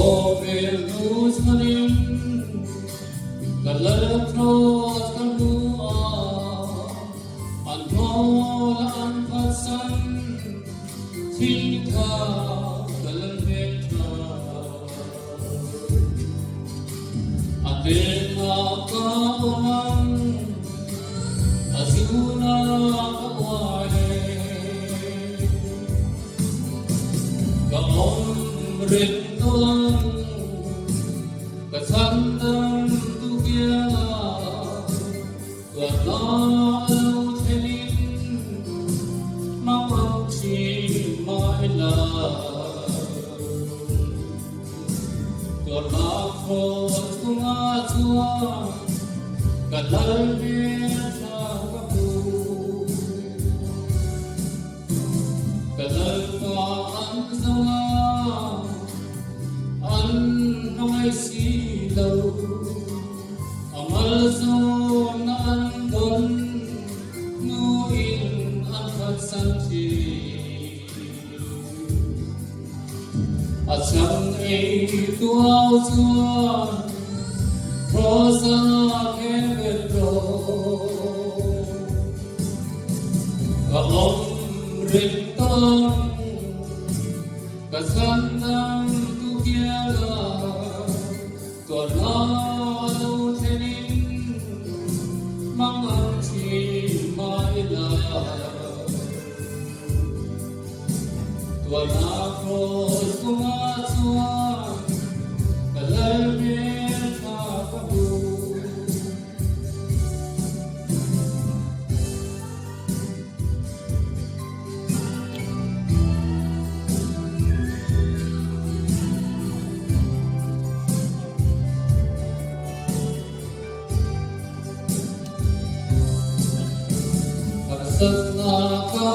Governos manin kalatros kalbua anmola an patsan tika kalalbeta adena kawan azuna kawae kaon rintuan kasandang tugia wala tenin mawagsi maila tornako tungatua kalalbia sa kapu kalalpaan sawa ay silaw amal sa na andon nuin ang pagsanti at siyang ituaw siya rosa kebedro kaong rintang kasandang tugiala Tornado tenin mangangsi maila Tornakos kumatua kalalbet makabu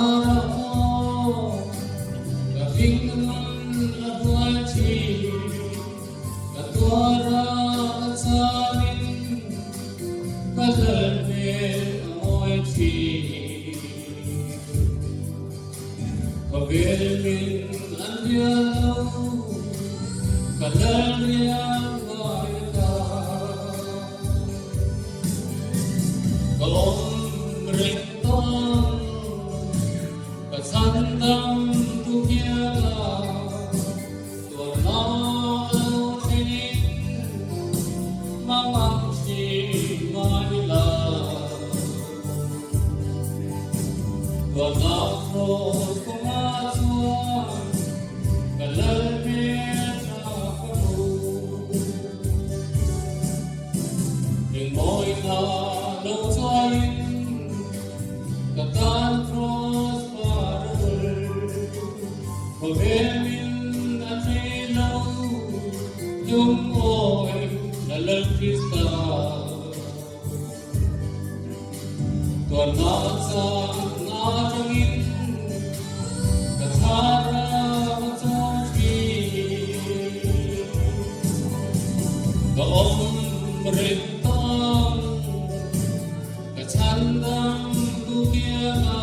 Nakaramo kaping naman adwachi katwara at samin kalalbet amoychi kagelmin andiyaw kalalbet ayata kalong rintang kasandang tugiala tornado tenin mamangsi maila tornakos kumatua kalalbet akamu yung mo'y nalawsayin katantros Pagkamin at ilaw yung oy nalagkista Tuwanan sa natangin katara mataki Kaong merintang katandang tugiana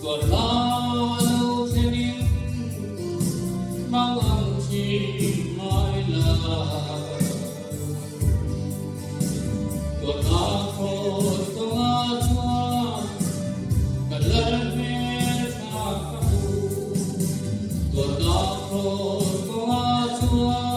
Tuwanan mangangsi maila Tuwanakos tungatua kalalbet makabu Tuwanakos tungatua